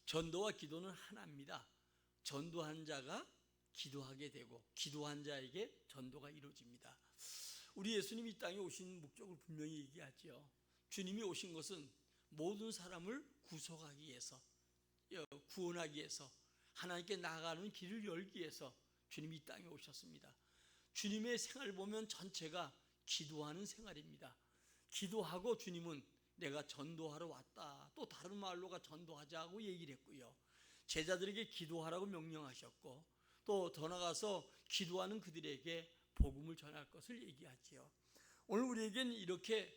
전도와 기도는 하나입니다. 전도한 자가 기도하게 되고 기도한 자에게 전도가 이루어집니다. 우리 예수님이 이 땅에 오신 목적을 분명히 얘기하죠. 주님이 오신 것은 모든 사람을 구속하기 위해서, 구원하기 위해서, 하나님께 나아가는 길을 열기 위해서 주님이 이 땅에 오셨습니다. 주님의 생활을 보면 전체가 기도하는 생활입니다. 기도하고 주님은 내가 전도하러 왔다, 또 다른 말로가 전도하자고 얘기를 했고요, 제자들에게 기도하라고 명령하셨고, 또 더 나아가서 기도하는 그들에게 복음을 전할 것을 얘기하지요. 오늘 우리에겐 이렇게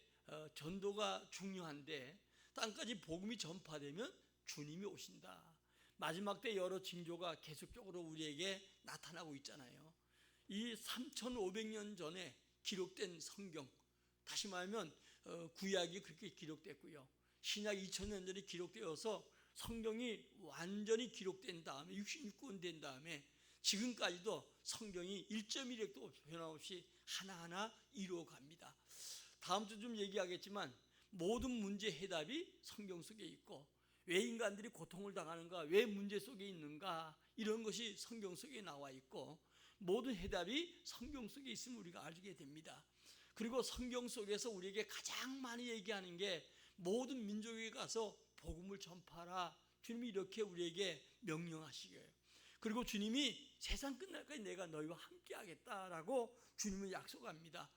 전도가 중요한데, 땅까지 복음이 전파되면 주님이 오신다. 마지막 때 여러 징조가 계속적으로 우리에게 나타나고 있잖아요. 이 3500년 전에 기록된 성경, 다시 말하면 구약이 그렇게 기록됐고요, 신약 2000년 전에 기록되어서 성경이 완전히 기록된 다음에 66권 된 다음에 지금까지도 성경이 1.1획도 변함없이 하나하나 이루어갑니다. 다음 주 좀 얘기하겠지만 모든 문제 해답이 성경 속에 있고, 왜 인간들이 고통을 당하는가, 왜 문제 속에 있는가, 이런 것이 성경 속에 나와 있고, 모든 해답이 성경 속에 있음을 우리가 알게 됩니다. 그리고 성경 속에서 우리에게 가장 많이 얘기하는 게 모든 민족에 가서 복음을 전파하라. 주님이 이렇게 우리에게 명령하시게요. 그리고 주님이 세상 끝날까지 내가 너희와 함께 하겠다라고 주님은 약속합니다.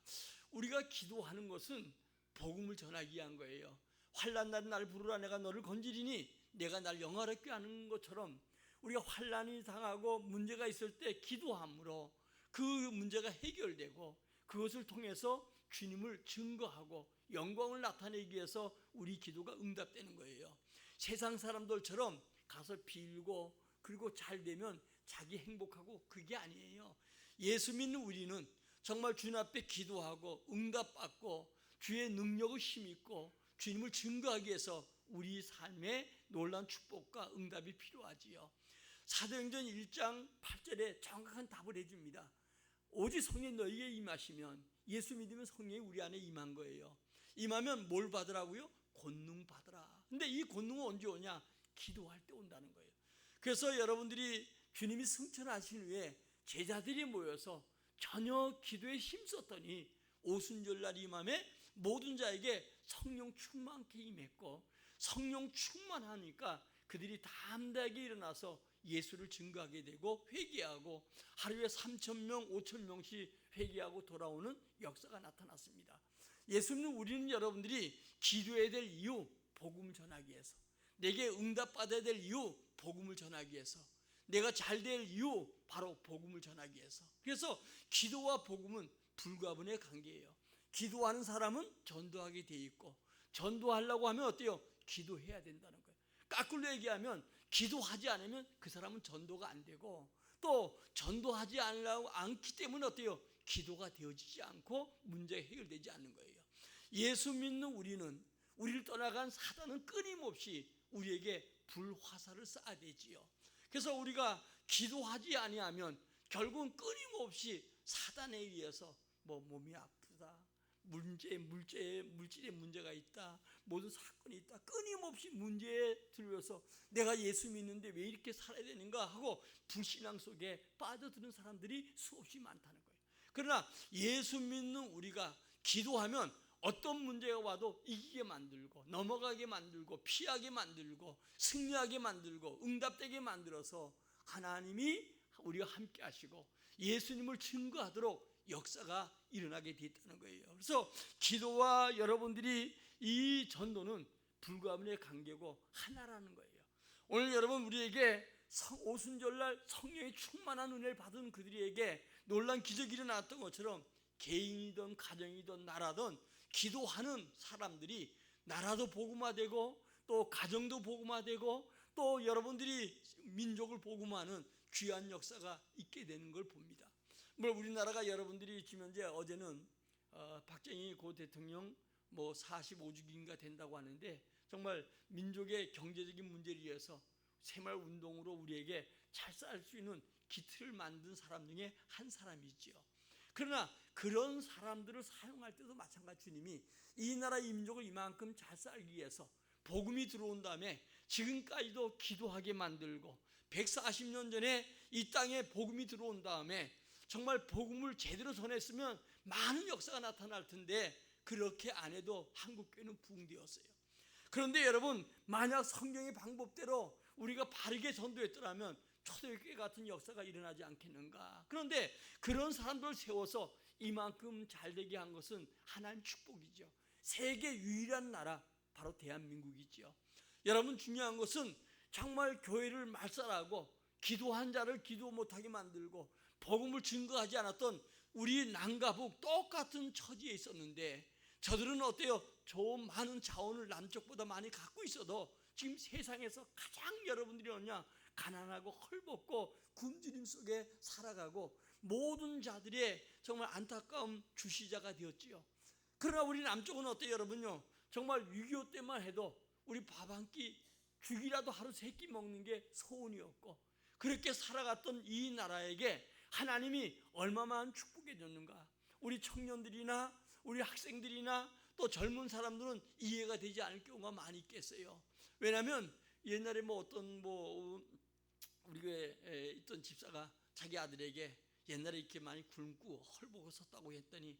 우리가 기도하는 것은 복음을 전하기 위한 거예요. 환난 날은 날 부르라, 내가 너를 건지리니 내가 날 영화롭게 하는 것처럼, 우리가 환난이 당하고 문제가 있을 때 기도함으로 그 문제가 해결되고, 그것을 통해서 주님을 증거하고 영광을 나타내기 위해서 우리 기도가 응답되는 거예요. 세상 사람들처럼 가서 빌고 그리고 잘 되면 자기 행복하고, 그게 아니에요. 예수 믿는 우리는 정말 주님 앞에 기도하고 응답받고 주의 능력을 힘입고 주님을 증거하기 위해서 우리 삶에 놀라운 축복과 응답이 필요하지요. 사도행전 1장 8절에 정확한 답을 해줍니다. 오직 성령이 너희에게 임하시면, 예수 믿으면 성령이 우리 안에 임한 거예요. 임하면 뭘 받으라고요? 권능 받으라. 근데 이 권능은 언제 오냐? 기도할 때 온다는 거예요. 그래서 여러분들이 주님이 승천하신 후에 제자들이 모여서 전혀 기도에 힘썼더니 오순절날 이맘에 모든 자에게 성령 충만케 임했고, 성령 충만하니까 그들이 담대하게 일어나서 예수를 증거하게 되고 회개하고, 하루에 3,000명 5,000명씩 회개하고 돌아오는 역사가 나타났습니다. 예수 믿는 우리는 여러분들이 기도해야 될 이유, 복음을 전하기 위해서, 내게 응답받아야 될 이유, 복음을 전하기 위해서, 내가 잘 될 이유, 바로 복음을 전하기 위해서. 그래서 기도와 복음은 불가분의 관계예요. 기도하는 사람은 전도하게 돼 있고, 전도하려고 하면 어때요? 기도해야 된다는 거예요. 거꾸로 얘기하면 기도하지 않으면 그 사람은 전도가 안 되고, 또 전도하지 않기 때문에 어때요? 기도가 되어지지 않고 문제가 해결되지 않는 거예요. 예수 믿는 우리는, 우리를 떠나간 사단은 끊임없이 우리에게 불화살을 쏴야 되지요. 그래서 우리가 기도하지 아니하면 결국은 끊임없이 사단에 의해서 몸이 아프다, 물질의 문제가 있다, 모든 사건이 있다, 끊임없이 문제에 들려서 내가 예수 믿는데 왜 이렇게 살아야 되는가 하고 불신앙 속에 빠져드는 사람들이 수없이 많다는 거예요. 그러나 예수 믿는 우리가 기도하면 어떤 문제가 와도 이기게 만들고, 넘어가게 만들고, 피하게 만들고, 승리하게 만들고, 응답되게 만들어서 하나님이 우리와 함께 하시고 예수님을 증거하도록 역사가 일어나게 됐다는 거예요. 그래서 기도와 여러분들이 이 전도는 불가분의 관계고 하나라는 거예요. 오늘 여러분, 우리에게 오순절날 성령의 충만한 은혜를 받은 그들에게 놀란 기적이 일어났던 것처럼, 개인이든 가정이든 나라든 기도하는 사람들이 나라도 복음화되고, 또 가정도 복음화되고, 또 여러분들이 민족을 복음화하는 귀한 역사가 있게 되는 걸 봅니다. 물론 우리나라가 여러분들이 지금 현재, 어제는 박정희 고 대통령 45주기인가 된다고 하는데, 정말 민족의 경제적인 문제를 위해서 새마을운동으로 우리에게 잘 살 수 있는 기틀을 만든 사람 중에 한 사람이지요. 그러나 그런 사람들을 사용할 때도 마찬가지 주님이 이 나라 이 민족을 이만큼 잘 살기 위해서 복음이 들어온 다음에 지금까지도 기도하게 만들고 140년 전에 이 땅에 복음이 들어온 다음에 정말 복음을 제대로 전했으면 많은 역사가 나타날 텐데 그렇게 안 해도 한국교회는 부흥되었어요. 그런데 여러분, 만약 성경의 방법대로 우리가 바르게 전도했더라면 초대교회 같은 역사가 일어나지 않겠는가. 그런데 그런 사람들을 세워서 이만큼 잘되게 한 것은 하나님 축복이죠. 세계 유일한 나라 바로 대한민국이죠. 여러분, 중요한 것은 정말 교회를 말살하고 기도한 자를 기도 못하게 만들고 복음을 증거하지 않았던 우리 남과 북 똑같은 처지에 있었는데 저들은 어때요? 좋은 많은 자원을 남쪽보다 많이 갖고 있어도 지금 세상에서 가장 여러분들이 뭐냐? 가난하고 헐벗고 굶주림 속에 살아가고 모든 자들의 정말 안타까운 주시자가 되었지요. 그러나 우리 남쪽은 어때요, 여러분요? 정말 6.25 때만 해도 우리 밥 한 끼 죽이라도 하루 3끼 먹는 게 소원이었고 그렇게 살아갔던 이 나라에게 하나님이 얼마만 축복해 줬는가. 우리 청년들이나 우리 학생들이나 또 젊은 사람들은 이해가 되지 않을 경우가 많이 있겠어요. 왜냐하면 옛날에 어떤 우리 교회에 있던 집사가 자기 아들에게 옛날에 이렇게 많이 굶고 헐벗었다고 했더니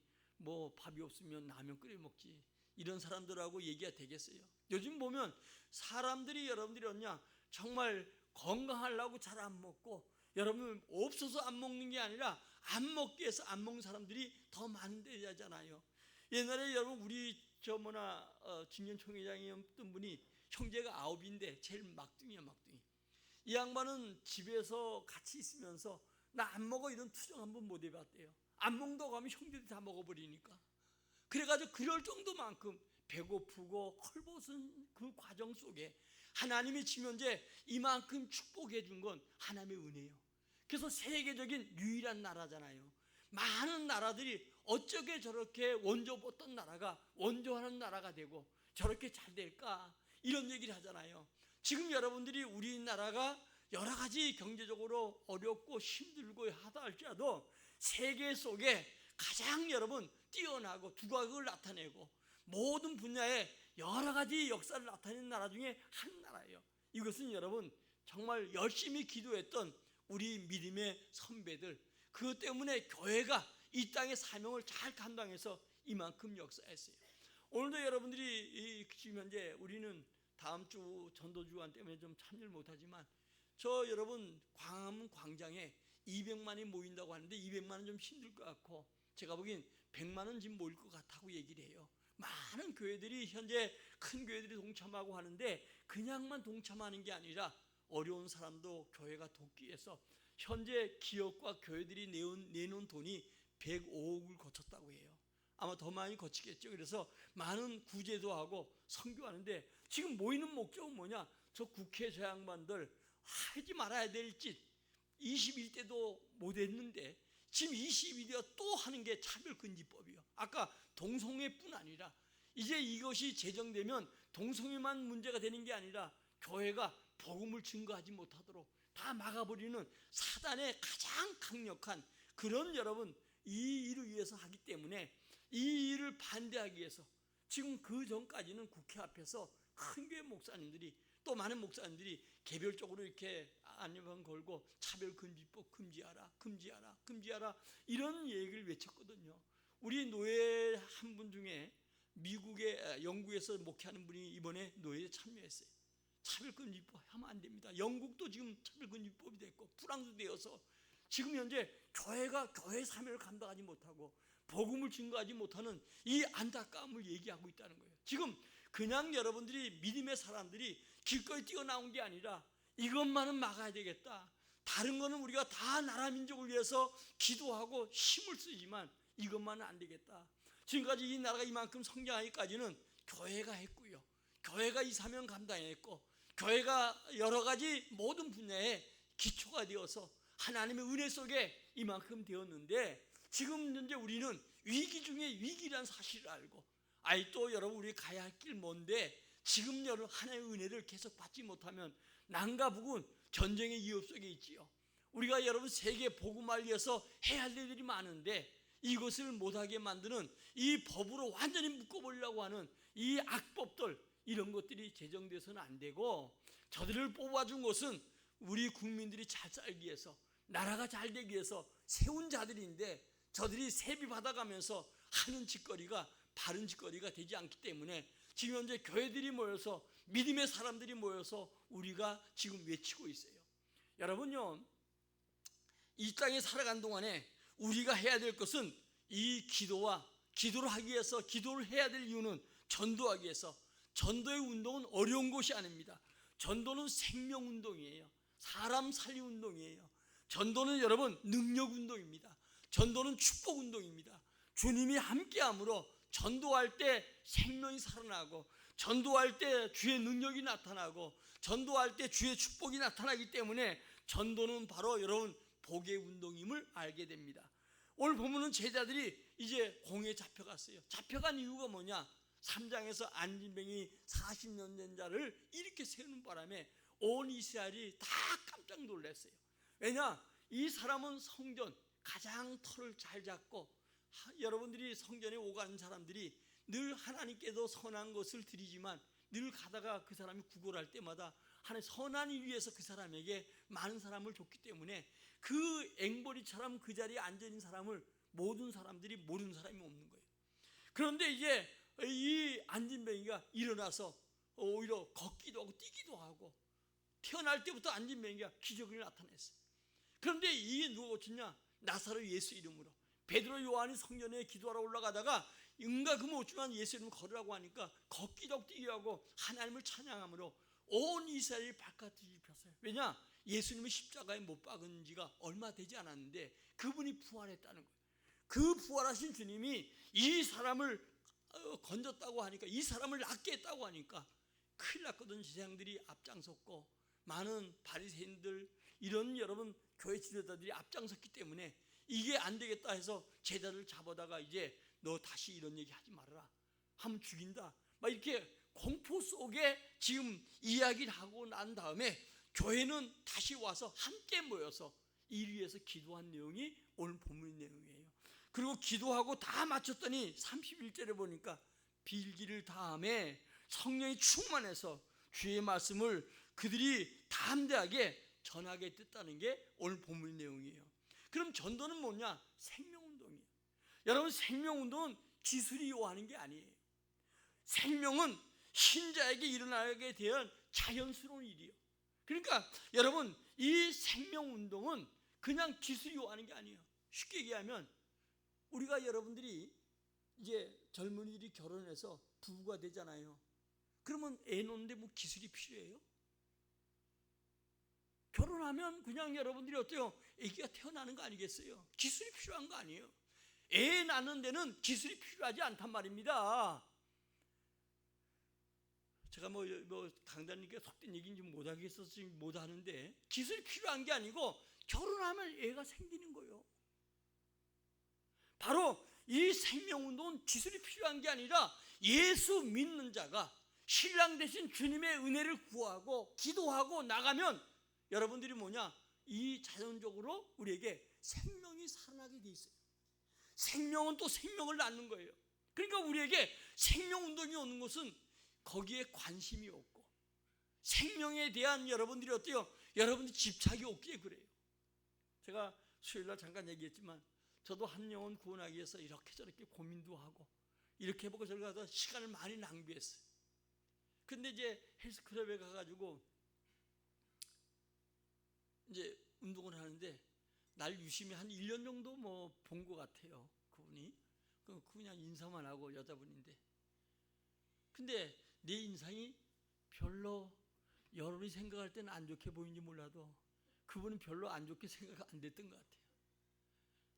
밥이 없으면 라면 끓여 먹지, 이런 사람들하고 얘기가 되겠어요. 요즘 보면 사람들이 여러분들이 정말 건강하려고 잘 안 먹고 여러분 없어서 안 먹는 게 아니라 안 먹기 위해서 안 먹는 사람들이 더 많대잖아요. 옛날에 여러분 우리 진년 총회장이었던 분이 형제가 9인데 제일 막둥이야, 막둥이. 이 양반은 집에서 같이 있으면서 나 안 먹어 이런 투정 한번 못 해봤대요. 안 먹는다고 하면 형제들이 다 먹어버리니까. 그래가지고 그럴 정도만큼 배고프고 헐벗은 그 과정 속에 하나님이 지금 현재 이만큼 축복해 준 건 하나님의 은혜예요. 그래서 세계적인 유일한 나라잖아요. 많은 나라들이 어쩌게 저렇게 원조했던 나라가 원조하는 나라가 되고 저렇게 잘 될까, 이런 얘기를 하잖아요. 지금 여러분들이 우리나라가 여러 가지 경제적으로 어렵고 힘들고 하다 할지라도 세계 속에 가장 여러분 뛰어나고 두각을 나타내고 모든 분야에 여러 가지 역사를 나타내는 나라 중에 한 나라예요. 이것은 여러분 정말 열심히 기도했던 우리 믿음의 선배들, 그것 때문에 교회가 이 땅의 사명을 잘 감당해서 이만큼 역사했어요. 오늘도 여러분들이 지금 현재 우리는 다음 주 전도주간 때문에 좀 참여를 못하지만 여러분 광화문 광장에 200만이 모인다고 하는데 200만은 좀 힘들 것 같고 제가 보기엔 100만은 지금 모일 것 같다고 얘기를 해요. 많은 교회들이 현재 큰 교회들이 동참하고 하는데 그냥만 동참하는 게 아니라 어려운 사람도 교회가 돕기 위해서 현재 기업과 교회들이 내놓은 돈이 105억을 거쳤다고 해요. 아마 더 많이 거치겠죠. 그래서 많은 구제도 하고 선교하는데 지금 모이는 목적은 뭐냐? 저 국회 저 양반들 하지 말아야 될 짓 21대도 못했는데 지금 22대가 또 하는 게 차별금지법이요. 아까 동성애뿐 아니라 이제 이것이 제정되면 동성애만 문제가 되는 게 아니라 교회가 복음을 증거하지 못하도록 다 막아버리는 사단의 가장 강력한 그런 여러분 이 일을 위해서 하기 때문에 이 일을 반대하기 위해서 지금 그 전까지는 국회 앞에서 큰 교회 목사님들이 또 많은 목사님들이 개별적으로 이렇게 안내문 걸고 차별금지법 금지하라, 금지하라, 금지하라 이런 얘기를 외쳤거든요. 우리 노예 한 분 중에 영국에서 목회하는 분이 이번에 노예에 참여했어요. 차별금지법 하면 안 됩니다. 영국도 지금 차별금지법이 됐고 프랑스도 되어서 지금 현재 교회가 교회 사명을 감당하지 못하고 복음을 증거하지 못하는 이 안타까움을 얘기하고 있다는 거예요. 지금 그냥 여러분들이 믿음의 사람들이 길거리 뛰어나온 게 아니라 이것만은 막아야 되겠다. 다른 거는 우리가 다 나라 민족을 위해서 기도하고 힘을 쓰지만 이것만은 안 되겠다. 지금까지 이 나라가 이만큼 성장하기까지는 교회가 했고요. 교회가 이 사명 감당했고 교회가 여러 가지 모든 분야에 기초가 되어서 하나님의 은혜 속에 이만큼 되었는데 지금 현재 우리는 위기 중에 위기란 사실을 알고 또 여러분 우리 가야 할 길 먼데 지금 여러분 하나님의 은혜를 계속 받지 못하면 남과 북은 전쟁의 위협 속에 있지요. 우리가 여러분 세계 복음을 위해서 해야 할 일들이 많은데 이것을 못하게 만드는 이 법으로 완전히 묶어버리려고 하는 이 악법들 이런 것들이 제정돼서는 안 되고, 저들을 뽑아준 것은 우리 국민들이 잘 살기 위해서, 나라가 잘 되기 위해서 세운 자들인데, 저들이 세비 받아가면서 하는 짓거리가 바른 짓거리가 되지 않기 때문에 지금 현재 교회들이 모여서, 믿음의 사람들이 모여서 우리가 지금 외치고 있어요. 여러분요, 이 땅에 살아간 동안에 우리가 해야 될 것은 이 기도를 하기 위해서, 기도를 해야 될 이유는 전도하기 위해서. 전도의 운동은 어려운 것이 아닙니다. 전도는 생명운동이에요. 사람 살리 운동이에요. 전도는 여러분 능력 운동입니다. 전도는 축복 운동입니다. 주님이 함께함으로 전도할 때 생명이 살아나고, 전도할 때 주의 능력이 나타나고, 전도할 때 주의 축복이 나타나기 때문에 전도는 바로 여러분 복의 운동임을 알게 됩니다. 오늘 보면은 제자들이 이제 공에 잡혀갔어요. 잡혀간 이유가 뭐냐? 3장에서 안진뱅이 40년 된 자를 이렇게 세우는 바람에 온 이스라엘이 다 깜짝 놀랐어요. 왜냐? 이 사람은 성전 가장 터를 잘 잡고, 여러분들이 성전에 오가는 사람들이 늘 하나님께도 선한 것을 드리지만 늘 가다가 그 사람이 구걸할 때마다 하나님 선한 일 위해서 그 사람에게 많은 사람을 줬기 때문에 그 앵벌이처럼 그 자리에 앉아있는 사람을 모든 사람들이 모르는 사람이 없는 거예요. 그런데 이제 이 안진뱅이가 일어나서 오히려 걷기도 하고 뛰기도 하고, 태어날 때부터 안진뱅이가 기적을 나타냈어요. 그런데 이게 누가 고쳤냐? 나사로 예수 이름으로. 베드로 요한이 성전에 기도하러 올라가다가 응가 그 못 주면 예수 이름 걸으라고 하니까 걷기도 뛰기도 하고 하나님을 찬양함으로 온 이스라엘이 발칵 뒤집혔어요. 왜냐? 예수님은 십자가에 못 박은 지가 얼마 되지 않았는데 그분이 부활했다는 거예요. 그 부활하신 주님이 이 사람을 건졌다고 하니까, 이 사람을 낫게 했다고 하니까 큰일 났거든. 제사장들이 앞장섰고 많은 바리새인들, 이런 여러분 교회 지도자들이 앞장섰기 때문에 이게 안 되겠다 해서 제자들 잡아다가 이제 너 다시 이런 얘기 하지 말아라, 하면 죽인다, 막 이렇게 공포 속에 지금 이야기를 하고 난 다음에 교회는 다시 와서 함께 모여서 일 위해서 기도한 내용이 오늘 본문 내용이에요. 그리고 기도하고 다 마쳤더니 31절에 보니까 빌기를 다음에 성령이 충만해서 주의 말씀을 그들이 담대하게 전하게 됐다는 게 오늘 본문 내용이에요. 그럼 전도는 뭐냐? 생명운동이에요. 여러분, 생명운동은 기술이 요하는 게 아니에요. 생명은 신자에게 일어나게 대한 자연스러운 일이에요. 그러니까 여러분, 이 생명운동은 그냥 기술이 요하는 게 아니에요. 쉽게 얘기하면 우리가, 여러분들이 이제 젊은이들이 결혼해서 부부가 되잖아요. 그러면 애 놓는데 뭐 기술이 필요해요? 결혼하면 그냥 여러분들이 어때요? 아기가 태어나는 거 아니겠어요? 기술이 필요한 거 아니에요? 애 낳는 데는 기술이 필요하지 않단 말입니다. 제가 뭐 강단님께 속된 얘기인지 못하겠어서 지금 못하는데, 기술이 필요한 게 아니고 결혼하면 애가 생기는 거예요. 바로 이 생명운동은 기술이 필요한 게 아니라 예수 믿는 자가 신랑 되신 주님의 은혜를 구하고 기도하고 나가면 여러분들이 뭐냐? 이 자연적으로 우리에게 생명이 살아나게 돼 있어요. 생명은 또 생명을 낳는 거예요. 그러니까 우리에게 생명운동이 오는 것은 거기에 관심이 없고 생명에 대한 여러분들이 어때요? 여러분들이 집착이 없기에 그래요. 제가 수요일날 잠깐 얘기했지만 저도 한 영혼 구원하기 위해서 이렇게 저렇게 고민도 하고 이렇게 해보고 저렇게 하다 시간을 많이 낭비했어요. 근데 이제 헬스클럽에 가가지고 이제 운동을 하는데 날 유심히 한 1년 정도 뭐 본 것 같아요. 그분이 그냥 인사만 하고 여자분인데, 근데 내 인상이 별로 여러분이 생각할 때는 안 좋게 보이는지 몰라도 그분은 별로 안 좋게 생각 안 됐던 것 같아요.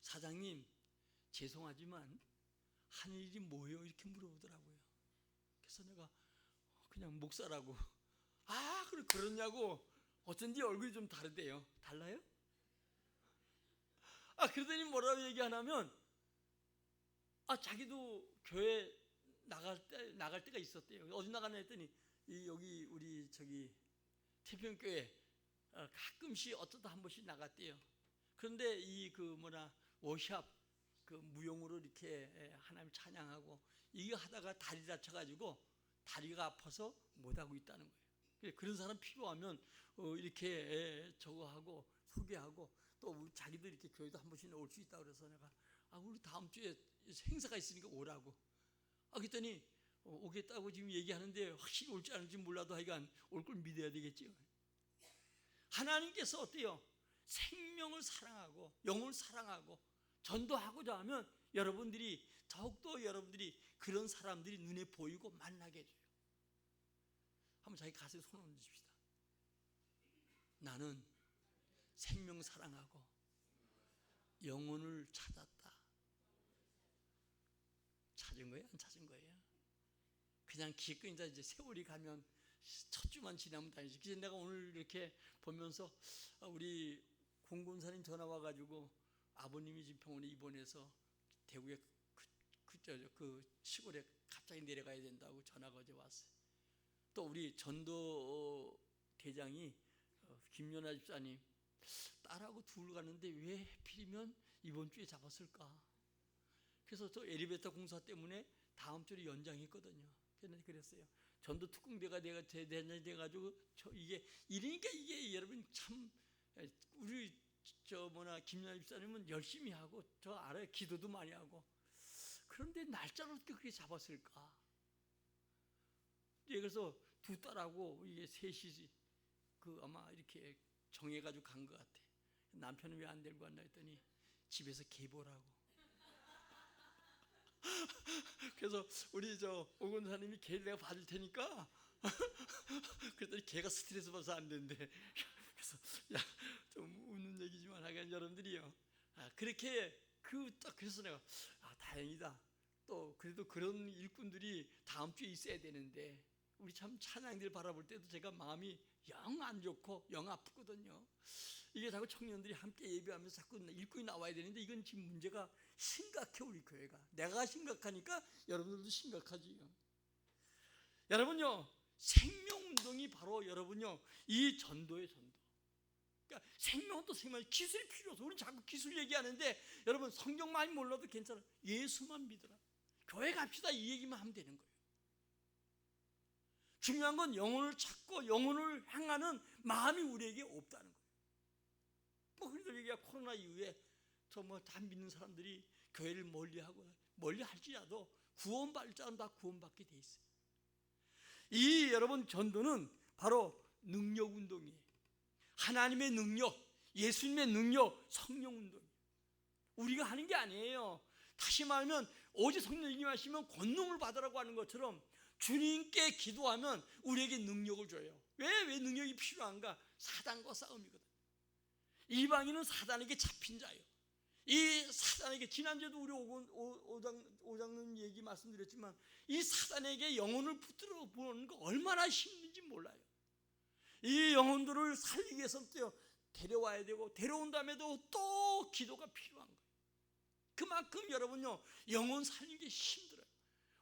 사장님, 죄송하지만 하는 일이 뭐예요? 이렇게 물어보더라고요. 그래서 내가 그냥 목사라고. 아, 그러냐고. 어쩐지 얼굴이 좀 다르대요. 달라요? 그러더니 뭐라고 얘기하냐면, 자기도 교회 나갈 때가 있었대요. 어디 나가나 했더니 여기 우리 태평교회 가끔씩 어쩌다 한 번씩 나갔대요. 그런데 워샵 무용으로 이렇게 하나님 찬양하고 이거 하다가 다리 다쳐가지고 다리가 아파서 못하고 있다는 거예요. 그런 사람 필요하면 이렇게 저거 하고 소개하고, 또 자기들 이렇게 교회도 한 번씩 올 수 있다고 그래서 내가 우리 다음 주에 행사가 있으니까 오라고. 그랬더니 오겠다고 지금 얘기하는데 확실히 올지 안 올지 몰라도 하여간 올 걸 믿어야 되겠지요. 하나님께서 어때요? 생명을 사랑하고 영혼을 사랑하고 전도하고자 하면 여러분들이 더욱더 여러분들이 그런 사람들이 눈에 보이고 만나게 해줘요. 한번 자기 가슴에 손 얹으십시다. 나는 생명 사랑하고 영혼을 찾았다. 찾은 거예요? 안 찾은 거예요? 그냥 기껏 이제 세월이 가면 첫 주만 지나면 다니지. 그래서 내가 오늘 이렇게 보면서 우리 공군사님 전화 와가지고 아버님이 지금 병원에 입원해서 대구에 그 시골에 갑자기 내려가야 된다고 전화가 어제 왔어요. 또 우리 전도 대장이 김연아 집사님 딸하고 둘 가는데 왜 하필이면 이번 주에 잡았을까? 그래서 저 엘리베이터 공사 때문에 다음 주에 연장했거든요. 그랬어요. 전도 특공대가 돼가지고 이게 이러니까 이게 여러분 참 우리 김연아 집사님은 열심히 하고 저 알아요. 기도도 많이 하고. 그런데 날짜를 어떻게 그렇게 잡았을까? 그래서 두 딸하고 이게 셋이 아마 이렇게 정해가지고 간 것 같아. 남편은 왜 안 데리고 왔나 했더니 집에서 계보라고. 그래서 우리 오건사님이 걔를 내가 받을 테니까 그랬더니 걔가 스트레스 받아서 안 된대. 그래서 좀 웃는 얘기지만 하여간 여러분들이요, 그렇게 그래서 내가 다행이다. 또 그래도 그런 일꾼들이 다음 주에 있어야 되는데 우리 참 찬양들 바라볼 때도 제가 마음이 영 안 좋고 영 아프거든요. 이게 자꾸 청년들이 함께 예배하면서 자꾸 일꾼이 나와야 되는데 이건 지금 문제가 심각해. 우리 교회가 내가 심각하니까 여러분들도 심각하지요. 여러분요, 생명운동이 바로 여러분요 이 전도의 전도. 그러니까 생명도 생명, 기술이 필요 없어. 우리는 자꾸 기술 얘기하는데 여러분 성경 많이 몰라도 괜찮아. 예수만 믿어라. 교회 갑시다 이 얘기만 하면 되는 거예요. 중요한 건 영혼을 찾고 영혼을 향하는 마음이 우리에게 없다는 거예요. 그래서 얘기가 코로나 이후에 다 믿는 사람들이 교회를 멀리 할지라도 구원받을 자는 다 구원받게 돼 있어요. 이 여러분 전도는 바로 능력 운동이에요. 하나님의 능력, 예수님의 능력, 성령 운동이에요. 우리가 하는 게 아니에요. 다시 말하면 오직 성령님이 하시면 권능을 받으라고 하는 것처럼 주님께 기도하면 우리에게 능력을 줘요. 왜 능력이 필요한가? 사단과 싸움이거든. 이방인은 사단에게 잡힌 자예요. 이 사단에게, 지난주에도 우리 오장님 얘기 말씀드렸지만 이 사단에게 영혼을 붙들어 보는 거 얼마나 힘든지 몰라요. 이 영혼들을 살리기 위해서 데려와야 되고, 데려온 다음에도 또 기도가 필요한 거예요. 그만큼 여러분요 영혼 살리는 게 힘들어요.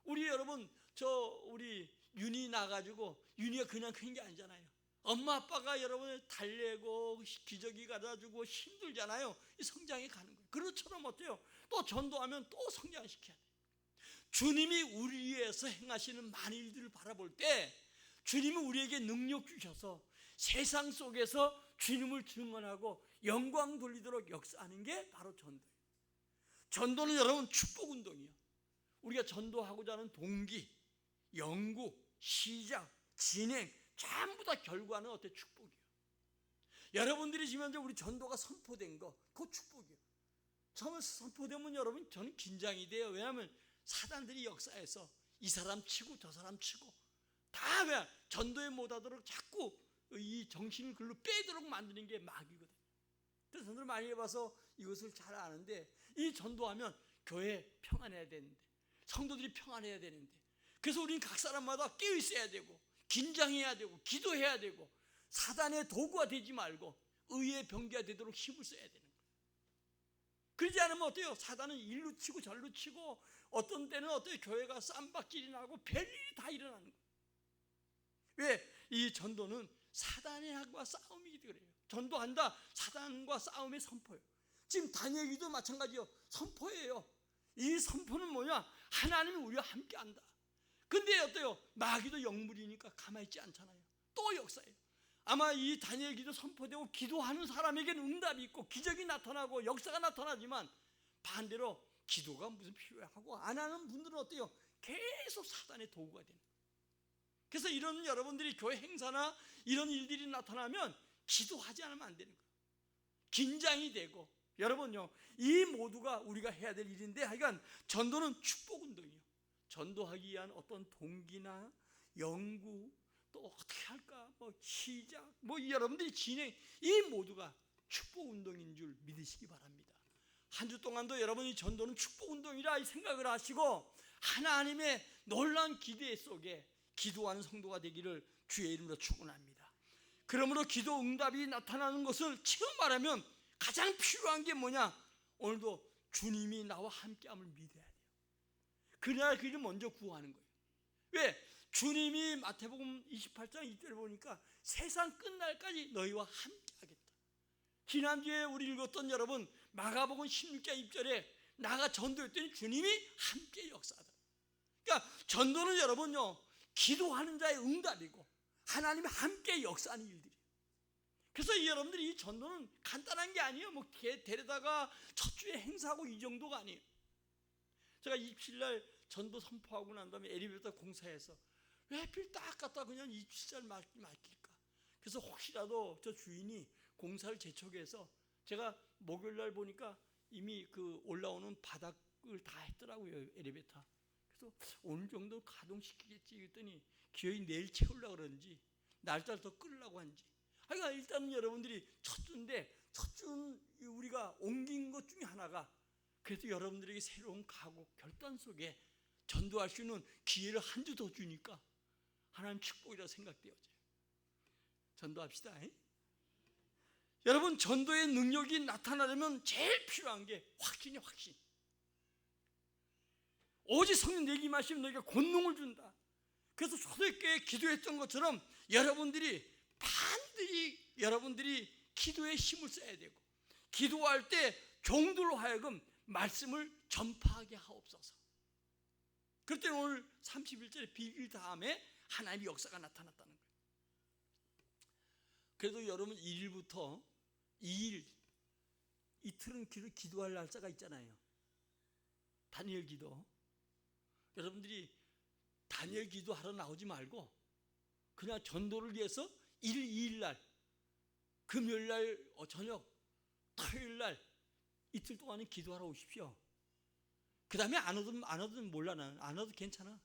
우리 여러분 우리 윤희 나가지고, 윤희가 그냥 큰 게 아니잖아요. 엄마 아빠가 여러분을 달래고 기저귀 갈아주고 힘들잖아요. 이 성장해 가는 거예요. 그것처럼 어때요? 또 전도하면 또 성장시켜야 돼요. 주님이 우리 위해서 행하시는 많은 일들을 바라볼 때 주님은 우리에게 능력 주셔서 세상 속에서 주님을 증언하고 영광 돌리도록 역사하는 게 바로 전도예요. 전도는 여러분 축복운동이에요. 우리가 전도하고자 하는 동기, 연구, 시작, 진행 전부 다 결과는 어때? 축복이에요. 여러분들이 지금 현재 우리 전도가 선포된 거, 그거 축복이에요. 처음에 선포되면 여러분 저는 긴장이 돼요. 왜냐하면 사단들이 역사에서 이 사람 치고 저 사람 치고 다 왜 전도에 못하도록 자꾸 이 정신을 글로 빼도록 만드는 게 마귀거든요. 그래서 전도를 많이 해봐서 이것을 잘 아는데, 이 전도하면 교회 평안해야 되는데, 성도들이 평안해야 되는데, 그래서 우리는 각 사람마다 깨어 있어야 되고 긴장해야 되고 기도해야 되고 사단의 도구가 되지 말고 의의 병기가 되도록 힘을 써야 되는 거예요. 그러지 않으면 어때요? 사단은 일로 치고 절로 치고 어떤 때는 어때요? 교회가 쌈박질이 나고 별일이 다 일어나는 거예요. 왜? 이 전도는 사단과 싸움이기 때문에 그래요. 전도한다, 사단과 싸움의 선포예요. 지금 다니엘기도 마찬가지요. 선포예요. 이 선포는 뭐냐? 하나님이 우리와 함께한다. 근데 어때요? 마귀도 영물이니까 가만히 있지 않잖아요. 또 역사해요. 아마 이 다니엘 기도 선포되고 기도하는 사람에게는 응답이 있고 기적이 나타나고 역사가 나타나지만 반대로 기도가 무슨 필요하고 안 하는 분들은 어때요? 계속 사단의 도구가 되는 거예요. 그래서 이런 여러분들이 교회 행사나 이런 일들이 나타나면 기도하지 않으면 안 되는 거예요. 긴장이 되고. 여러분요, 이 모두가 우리가 해야 될 일인데 하여간 전도는 축복운동이에요. 전도하기 위한 어떤 동기나 연구, 또 어떻게 할까, 시작, 여러분들이 진행, 이 모두가 축복운동인 줄 믿으시기 바랍니다. 한 주 동안도 여러분이 전도는 축복운동이라 생각을 하시고 하나님의 놀라운 기대 속에 기도하는 성도가 되기를 주의 이름으로 축원합니다. 그러므로 기도 응답이 나타나는 것을 체험하려면 가장 필요한 게 뭐냐? 오늘도 주님이 나와 함께함을 믿어야 돼요. 그래야 그를 먼저 구하는 거예요. 왜? 주님이 마태복음 28장 2절을 보니까 세상 끝날까지 너희와 함께하겠다. 지난주에 우리 읽었던 여러분 마가복음 16장 2절에 나가 전도했더니 주님이 함께 역사하다. 그러니까 전도는 여러분요, 기도하는 자의 응답이고 하나님이 함께 역사하는 일들이에요. 그래서 여러분들이 이 전도는 간단한 게 아니에요. 데려다가 첫 주에 행사하고 이 정도가 아니에요. 제가 27날 전도 선포하고 난 다음에 엘리베이터 공사해서 왜 하필 딱 갖다 그냥 27절 맡길까? 그래서 혹시라도 저 주인이 공사를 재촉해서 제가 목요일날 보니까 이미 그 올라오는 바닥을 다 했더라고요, 엘리베이터. 그래서 오늘 정도 가동시키겠지 했더니 기어이 내일 채우려고 그러는지 날짜를 더 끌려고 하는지. 그러니까 일단은 여러분들이 첫 주인데 첫 주는 우리가 옮긴 것 중에 하나가 그래도 여러분들에게 새로운 각오, 결단 속에 전도할 수 있는 기회를 한 주 더 주니까 하나님 축복이라 생각되어져요. 전도합시다. 여러분, 전도의 능력이 나타나려면 제일 필요한 게 확신이에요. 확신. 오직 성령 내게 임하시면 너희가 권능을 준다. 그래서 초대교회에 기도했던 것처럼 여러분들이 반드시 여러분들이 기도에 힘을 써야 되고 기도할 때 종들로 하여금 말씀을 전파하게 하옵소서. 그럴 때 오늘 31절에 빌길 다음에 하나님의 역사가 나타났다는 거예요. 그래도 여러분 1일부터 2일 이틀은 기도할 날짜가 있잖아요. 다니엘 기도. 여러분들이 다니엘 기도하러 나오지 말고 그냥 전도를 위해서 1일 2일 날 금요일 날 저녁 토요일 날 이틀 동안은 기도하러 오십시오. 그 다음에 안 오든 몰라. 나는 안 와도 괜찮아.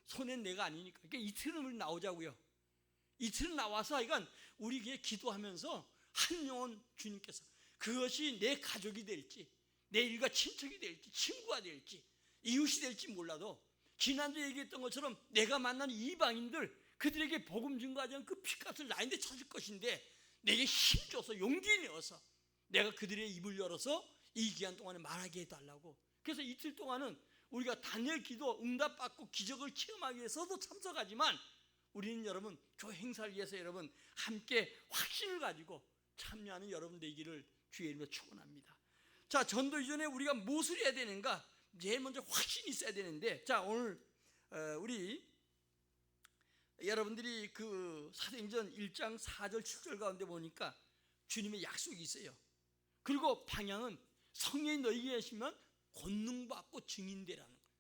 손해는 내가 아니니까. 그러니까 이틀은 우리 나오자고요. 이틀은 나와서 이건 우리에게 기도하면서 한 영혼 주님께서 그것이 내 가족이 될지 내 일가 친척이 될지 친구가 될지 이웃이 될지 몰라도 지난주에 얘기했던 것처럼 내가 만난 이방인들 그들에게 복음 증거하지 않은 그 피값을 나인데 찾을 것인데 내게 힘줘서 용기 내어서 내가 그들의 입을 열어서 이 기간 동안에 말하게 해달라고. 그래서 이틀 동안은 우리가 다니엘 기도 응답받고 기적을 체험하기 위해서도 참석하지만 우리는 여러분 교회 행사를 위해서 여러분 함께 확신을 가지고 참여하는 여러분 되기를 주의 이름으로 축원합니다. 자, 전도 이전에 우리가 무엇을 해야 되는가? 제일 먼저 확신이 있어야 되는데, 자, 오늘 우리 여러분들이 그 사도행전 1장 4절 7절 가운데 보니까 주님의 약속이 있어요. 그리고 방향은 성령이 너희에게 계시면 권능 받고 증인되라는 거예요.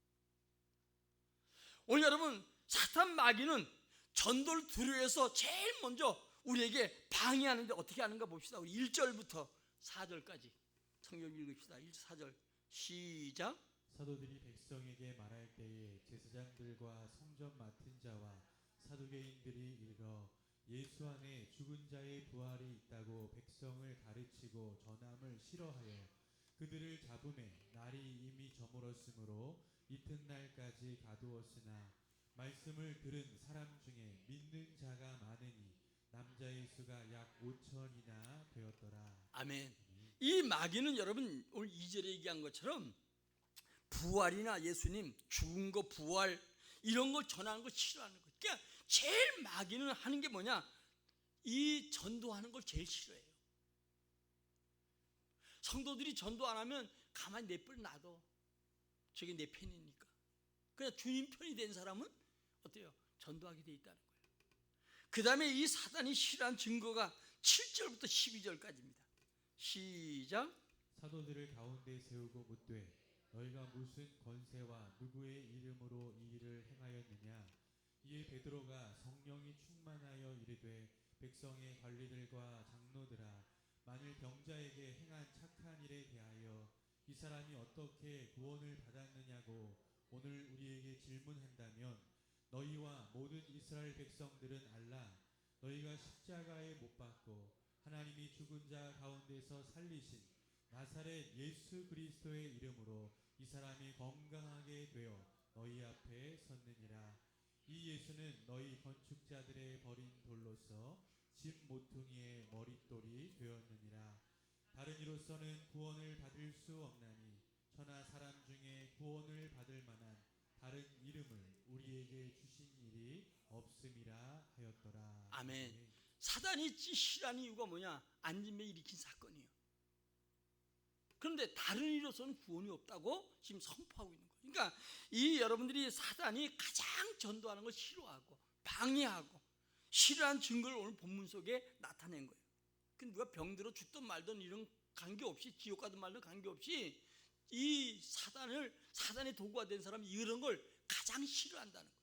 오늘 여러분 사탄 마귀는 전도를 두려워해서 제일 먼저 우리에게 방해하는데 어떻게 하는가 봅시다. 우리 1절부터 4절까지 성경 읽읍시다. 1, 4절 시작. 사도들이 백성에게 말할 때에 제사장들과 성전 맡은 자와 사두개인들이 일러 예수 안에 죽은 자의 부활이 있다고 백성을 가르치고 전함을 싫어하여 그들을 잡음에 날이 이미 저물었으므로 이튿날까지 가두었으나 말씀을 들은 사람 중에 믿는 자가 많으니 남자의 수가 약 5천이나 되었더라. 아멘. 이 마귀는 여러분 오늘 2절에 얘기한 것처럼 부활이나 예수님 죽은 거 부활 이런 걸 전하는 걸 싫어하는 거예요. 그러니까 제일 마귀는 하는 게 뭐냐? 이 전도하는 걸 제일 싫어해요. 성도들이 전도 안 하면 가만히 내버려 놔둬. 저게 내 편이니까. 그냥 주님 편이 된 사람은 어때요? 전도하게 돼 있다는 거예요. 그 다음에 이 사단이 싫어한 증거가 7절부터 12절까지입니다. 시작. 사도들을 가운데 세우고 묻되 너희가 무슨 권세와 누구의 이름으로 이 일을 행하였느냐. 이에 베드로가 성령이 충만하여 이르되 백성의 관리들과 장로들아, 만일 병자에게 행한 착한 일에 대하여 이 사람이 어떻게 구원을 받았느냐고 오늘 우리에게 질문한다면 너희와 모든 이스라엘 백성들은 알라. 너희가 십자가에 못 박고 하나님이 죽은 자 가운데서 살리신 나사렛 예수 그리스도의 이름으로 이 사람이 건강하게 되어 너희 앞에 섰느니라. 이 예수는 너희 건축자들의 버린 돌로서 집 모퉁이의 머릿돌이 되었느니라. 다른 이로서는 구원을 받을 수 없나니 천하 사람 중에 구원을 받을 만한 다른 이름을 우리에게 주신 일이 없음이라 하였더라. 아멘. 사단이 싫어하는 이유가 뭐냐? 안진뱅이 일으킨 사건이에요. 그런데 다른 이로서는 구원이 없다고 지금 선포하고 있는 거예요. 그러니까 이 여러분들이 사단이 가장 전도하는 걸 싫어하고 방해하고 싫어하는 증거를 오늘 본문 속에 나타낸 거예요. 근데 누가 병들어 죽든 말든 이런 관계없이, 지옥 가든 말든 관계없이 이 사단의 도구가 된 사람이 이런 걸 가장 싫어한다는 거예요.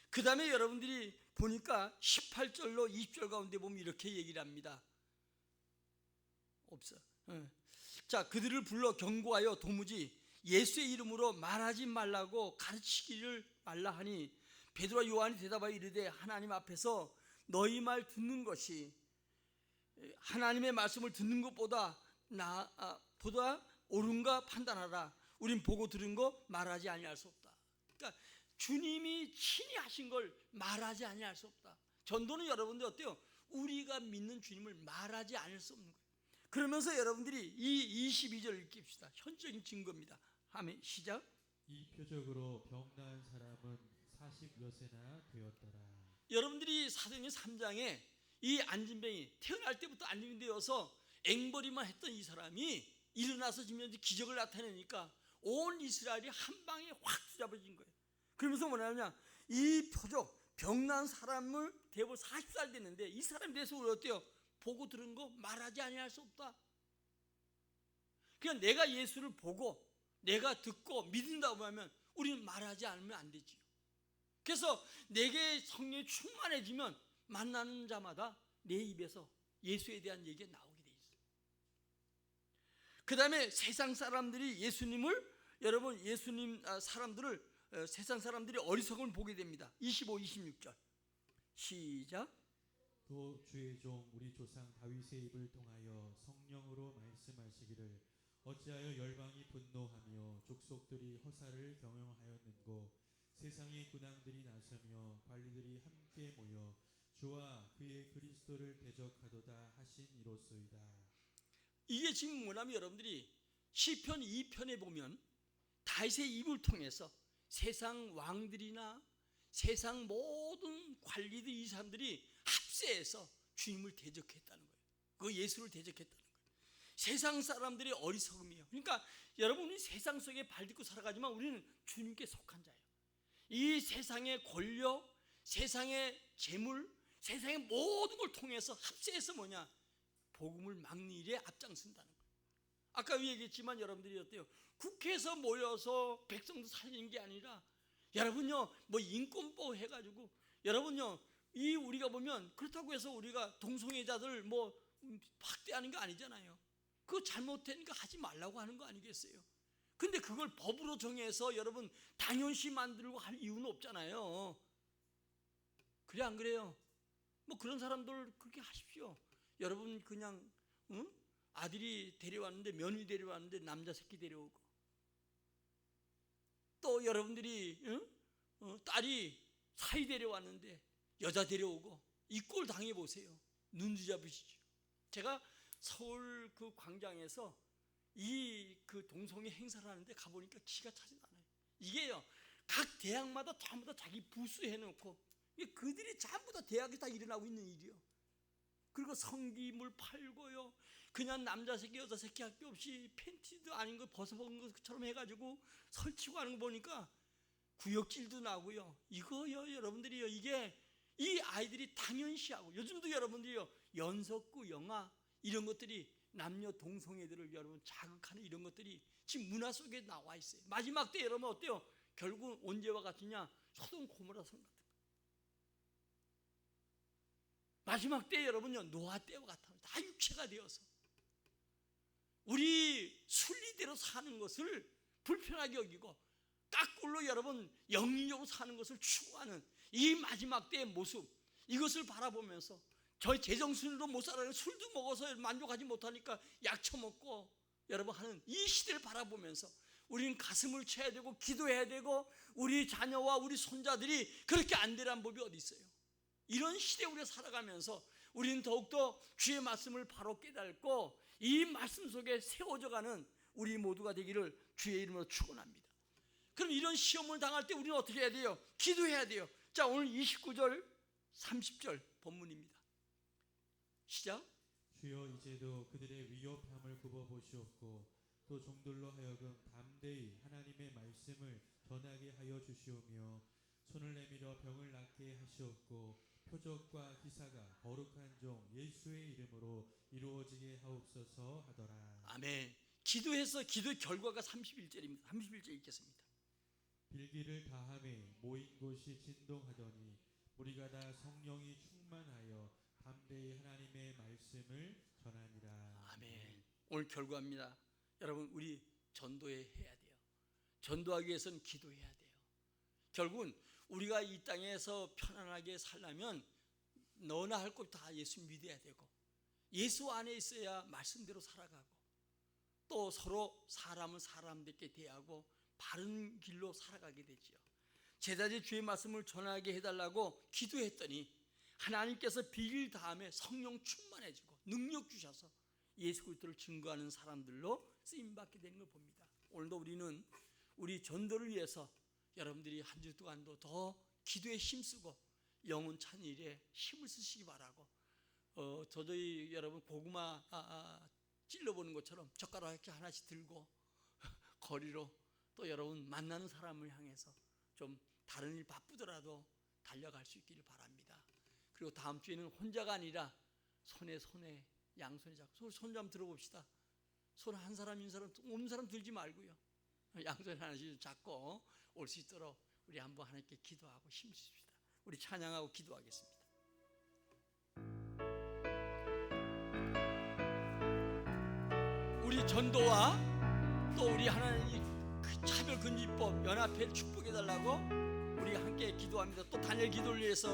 그 다음에 여러분들이 보니까 18절로 20절 가운데 보면 이렇게 얘기를 합니다. 없어. 자, 그들을 불러 경고하여 도무지 예수의 이름으로 말하지 말라고 가르치기를 말라 하니 베드로와 요한이 대답하여 이르되 하나님 앞에서 너희 말 듣는 것이 하나님의 말씀을 듣는 것보다 보다 옳은가 판단하라. 우린 보고 들은 거 말하지 아니할 수 없다. 그러니까 주님이 친히 하신 걸 말하지 아니할 수 없다. 전도는 여러분들 어때요? 우리가 믿는 주님을 말하지 않을 수 없는 거예요. 그러면서 여러분들이 이 22절 읽읍시다. 현적인 증거입니다. 아멘. 시작. 이 표적으로 병 나은 사람은 40여세나 되었더라. 여러분들이 사도행전 3장에 이 안진뱅이, 태어날 때부터 안진뱅이 되어서 앵벌이만 했던 이 사람이 일어나서 지금 기적을 나타내니까 온 이스라엘이 한 방에 확 붙잡아진 거예요. 그러면서 뭐냐면 이 표적, 병난 사람을 대부분 40살 됐는데 이 사람에 대해서 우리 어때요? 보고 들은 거 말하지 아니할 수 없다. 그냥 내가 예수를 보고 내가 듣고 믿는다고 하면 우리는 말하지 않으면 안 되지요. 그래서 내게 성령이 충만해지면 만나는 자마다 내 입에서 예수에 대한 얘기가 나오게 돼 있어요. 그 다음에 세상 사람들이 세상 사람들이 어리석음을 보게 됩니다. 25, 26절 시작. 또 주의 종 우리 조상 다윗의 입을 통하여 성령으로 말씀하시기를 어찌하여 열방이 분노하며 족속들이 허사를 경영하였는고 세상의 군왕들이 나서며 관리들이 함께 모여 주와 그의 그리스도를 대적하도다 하신 이로소이다. 이게 지금 뭐냐면 여러분들이 시편 2편에 보면 다윗의 입을 통해서 세상 왕들이나 세상 모든 관리들 이 사람들이 합세해서 주님을 대적했다는 거예요. 그 예수를 대적했다는 거예요. 세상 사람들의 어리석음이에요. 그러니까 여러분이 세상 속에 발딛고 살아가지만 우리는 주님께 속한 자예요. 이 세상의 권력, 세상의 재물, 세상의 모든 걸 통해서 합세해서 뭐냐? 복음을 막는 일에 앞장선다는 거예요. 아까 얘기했지만 여러분들이 어때요? 국회에서 모여서 백성도 살리는 게 아니라 여러분요, 뭐 인권법 해가지고 여러분요, 이 우리가 보면 그렇다고 해서 우리가 동성애자들 뭐 학대하는 거 아니잖아요. 그거 잘못되니까 하지 말라고 하는 거 아니겠어요? 근데 그걸 법으로 정해서 여러분 당연시 만들고 할 이유는 없잖아요. 그래 안 그래요? 뭐 그런 사람들 그렇게 하십시오. 여러분 그냥 아들이 데려왔는데 며느리 데려왔는데 남자 새끼 데려오고 또 여러분들이 딸이 사위 데려왔는데 여자 데려오고 이 꼴 당해보세요. 눈치 잡으시죠. 제가 서울 그 광장에서 이 그 동성애 행사를 하는데 가보니까 기가 차지 않아요. 이게요, 각 대학마다 전부 다 자기 부스 해놓고 그들이 전부 다 대학에 다 일어나고 있는 일이요. 그리고 성기물 팔고요, 그냥 남자 새끼 여자 새끼 할 게 없이 팬티도 아닌 거 벗어본 것처럼 해가지고 설치고 하는 거 보니까 구역질도 나고요. 이거요, 여러분들이요, 이게 이 아이들이 당연시하고, 요즘도 여러분들이요, 연속구 영화 이런 것들이 남녀 동성애들을 여러분 자극하는 이런 것들이 지금 문화 속에 나와 있어요. 마지막 때 여러분 어때요? 결국은 언제와 같으냐? 소돔 고모라 성 같은 거. 마지막 때 여러분요, 노아 때와 같아요. 다 육체가 되어서 우리 순리대로 사는 것을 불편하게 여기고 까꿀로 여러분 영리적으로 사는 것을 추구하는 이 마지막 때의 모습, 이것을 바라보면서 저 제정신으로 못 살아요. 술도 먹어서 만족하지 못하니까 약 처먹고 여러분 하는 이 시대를 바라보면서 우리는 가슴을 쳐야 되고 기도해야 되고, 우리 자녀와 우리 손자들이 그렇게 안 되라는 법이 어디 있어요? 이런 시대에 우리가 살아가면서 우리는 더욱더 주의 말씀을 바로 깨닫고 이 말씀 속에 세워져가는 우리 모두가 되기를 주의 이름으로 축원합니다. 그럼 이런 시험을 당할 때 우리는 어떻게 해야 돼요? 기도해야 돼요. 자, 오늘 29절 30절 본문입니다. 시작. 주여 이제도 그들의 위협함을 굽어보시옵고 또 종들로 하여금 담대히 하나님의 말씀을 전하게 하여 주시오며 손을 내밀어 병을 낫게 하시옵고 표적과 기사가 거룩한 종 예수의 이름으로 이루어지게 하옵소서 하더라. 아멘. 기도해서 기도의 결과가 31절입니다. 31절 읽겠습니다. 빌기를 다함에 모인 곳이 진동하더니 무리가 다 성령이 충만하여 담대히 하나님의 말씀을 전하니라. 아멘. 오늘 결과입니다. 여러분, 우리 전도해야 돼요. 전도하기 위해서는 기도해야 돼요. 결국은 우리가 이 땅에서 편안하게 살려면 너나 할 것 다 예수 믿어야 되고, 예수 안에 있어야 말씀대로 살아가고, 또 서로 사람은 사람답게 대하고 바른 길로 살아가게 되지요. 제자들 주의 말씀을 전하게 해달라고 기도했더니 하나님께서 빌 다음에 성령 충만해지고 능력 주셔서 예수 그리스도를 증거하는 사람들로 쓰임받게 되는 걸 봅니다. 오늘도 우리는 우리 전도를 위해서 여러분들이 한 주 동안도 더 기도에 힘쓰고 영혼 찬 일에 힘을 쓰시기 바라고, 저희 여러분 고구마 찔러보는 것처럼 젓가락 이렇게 하나씩 들고 거리로 또 여러분 만나는 사람을 향해서 좀 다른 일 바쁘더라도 달려갈 수 있기를 바랍니다. 그리고 다음 주에는 혼자가 아니라 손에 양손에 잡고 손 좀 들어봅시다. 손 한 사람 없는 사람 들지 말고요, 양손에 하나씩 잡고 올 수 있도록 우리 한번 하나님께 기도하고 힘쓰십시다. 우리 찬양하고 기도하겠습니다. 우리 전도와 또 우리 하나님 차별금지법 연합회를 축복해달라고 우리 함께 기도합니다. 또 단일 기도를 위해서